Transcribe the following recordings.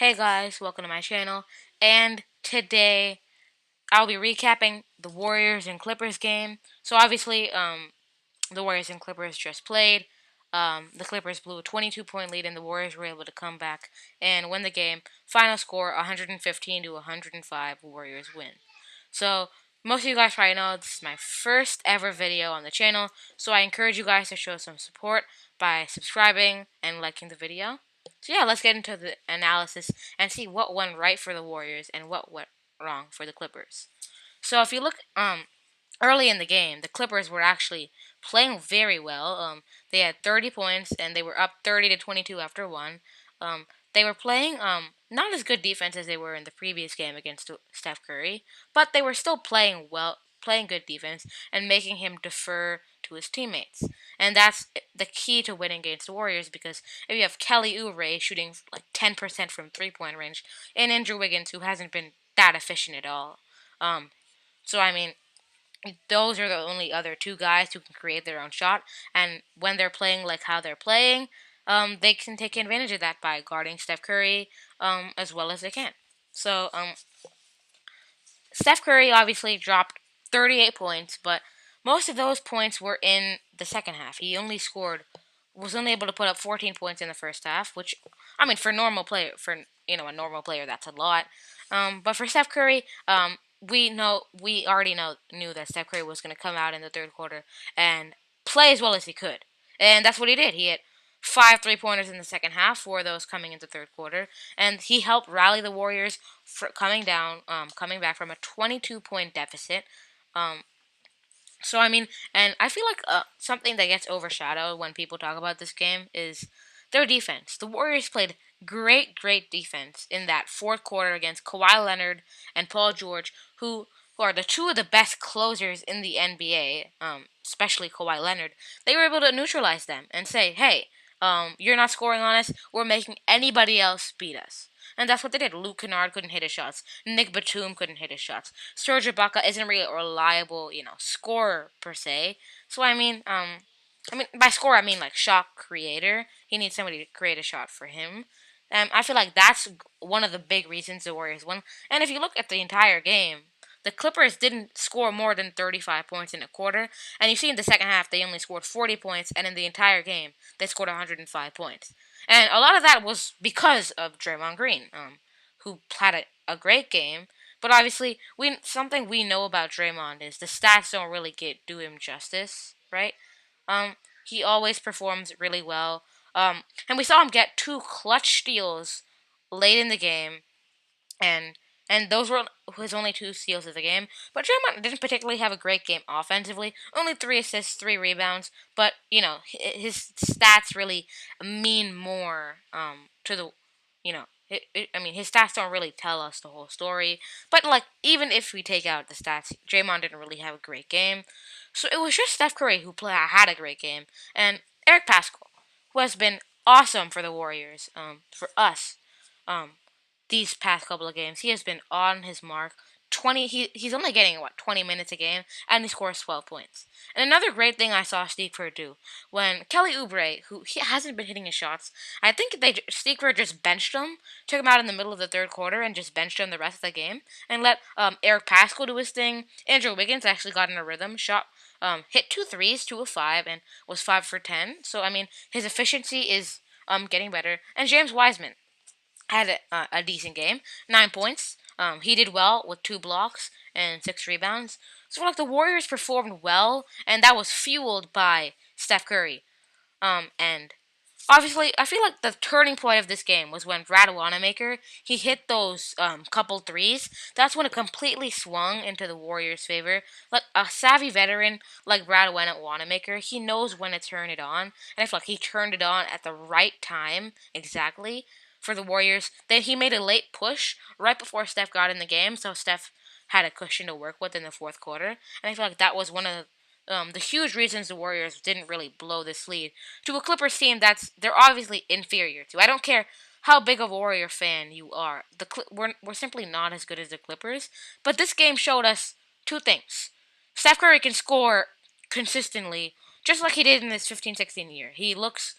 Hey guys, welcome to my channel. And today I'll be recapping the Warriors and Clippers game. So obviously, the Warriors and Clippers just played. The Clippers blew a 22-point lead, and the Warriors were able to come back and win the game. Final score 115 to 105. Warriors win. So most of you guys probably know this is my first ever video on the channel. So I encourage you guys to show some support by subscribing and liking the video. So yeah, let's get into the analysis and see what went right for the Warriors and what went wrong for the Clippers. So if you look early in the game, the Clippers were actually playing very well. They had 30 points and they were up 30 to 22 after one. They were playing not as good defense as they were in the previous game against Steph Curry, but they were still playing well, playing good defense and making him defer to his teammates. And that's the key to winning against the Warriors, because if you have Kelly Oubre shooting like 10% from three-point range and Andrew Wiggins, who hasn't been that efficient at all, um, so I mean, those are the only other two guys who can create their own shot. And when they're playing like how they're playing, they can take advantage of that by guarding Steph Curry as well as they can. So Steph Curry obviously dropped 38 points, but most of those points were in the second half. He only was only able to put up 14 points in the first half, which, I mean, for a normal player, that's a lot. But for Steph Curry, we already knew that Steph Curry was going to come out in the third quarter and play as well as he could, and that's what he did. He hit five three-pointers in the second half, four of those coming in the third quarter, and he helped rally the Warriors coming back from a 22-point deficit. Um, so I mean, and I feel like something that gets overshadowed when people talk about this game is their defense. The Warriors played great defense in that fourth quarter against Kawhi Leonard and Paul George, who are the two of the best closers in the NBA, especially Kawhi Leonard. They were able to neutralize them and say, "Hey, you're not scoring on us. We're making anybody else beat us." And that's what they did. Luke Kennard couldn't hit his shots. Nick Batum couldn't hit his shots. Serge Ibaka isn't really a reliable, scorer per se. So I mean by scorer I mean like shot creator. He needs somebody to create a shot for him. I feel like that's one of the big reasons the Warriors won. And if you look at the entire game, the Clippers didn't score more than 35 points in a quarter. And you see in the second half, they only scored 40 points. And in the entire game, they scored 105 points. And a lot of that was because of Draymond Green, who had a great game. But obviously, something we know about Draymond is the stats don't really do him justice, right? He always performs really well. And we saw him get two clutch steals late in the game, and those were his only two steals of the game. But Draymond didn't particularly have a great game offensively. Only 3 assists, 3 rebounds. But his stats really mean more to the you know. I mean, his stats don't really tell us the whole story. But, like, even if we take out the stats, Draymond didn't really have a great game. So it was just Steph Curry who had a great game. And Eric Pascal, who has been awesome for the Warriors, for us. Um, these past couple of games. He has been on his mark. He's only getting 20 minutes a game, and he scores 12 points. And another great thing I saw Steve Kerr do when Kelly Oubre, who he hasn't been hitting his shots, I think Steve Kerr just benched him, took him out in the middle of the third quarter, and just benched him the rest of the game, and let Eric Pascal do his thing. Andrew Wiggins actually got in a rhythm, hit 2 threes, 2 of 5, and was 5 for 10. So I mean, his efficiency is getting better. And James Wiseman had a decent game, 9 points. He did well with 2 blocks and 6 rebounds. So like the Warriors performed well, and that was fueled by Steph Curry. And obviously, I feel like the turning point of this game was when Brad Wanamaker he hit those couple threes. That's when it completely swung into the Warriors' favor. Like a savvy veteran like Brad Wanamaker, he knows when to turn it on, and I feel like he turned it on at the right time exactly for the Warriors. Then he made a late push right before Steph got in the game, so Steph had a cushion to work with in the fourth quarter, and I feel like that was one of the huge reasons the Warriors didn't really blow this lead to a Clippers team they're obviously inferior to. I don't care how big of a Warrior fan you are. We're simply not as good as the Clippers. But this game showed us two things. Steph Curry can score consistently, just like he did in this 15-16 year. He looks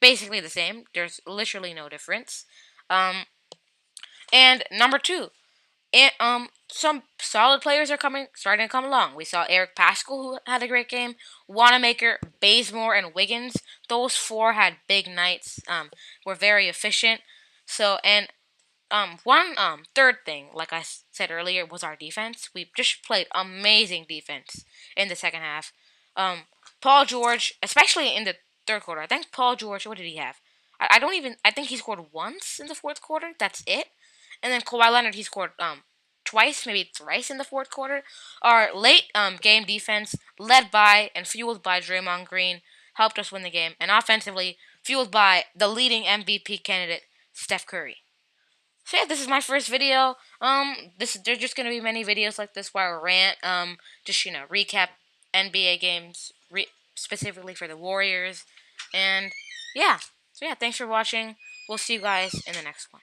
basically the same. There's literally no difference. Um, And number two, and some solid players are starting to come along. We saw Eric Pascal, who had a great game. Wanamaker, Bazemore, and Wiggins. Those four had big nights. Were very efficient. So and one third thing, like I said earlier, was our defense. We just played amazing defense in the second half. Um, Paul George, especially in the third quarter. I think Paul George. What did he have? I don't even. I think he scored once in the fourth quarter. That's it. And then Kawhi Leonard, he scored twice, maybe thrice in the fourth quarter. Our late game defense, led by and fueled by Draymond Green, helped us win the game. And offensively, fueled by the leading MVP candidate, Steph Curry. So yeah, this is my first video. There's just gonna be many videos like this where I rant. Just recap NBA games, specifically for the Warriors, and yeah. So yeah, thanks for watching. We'll see you guys in the next one.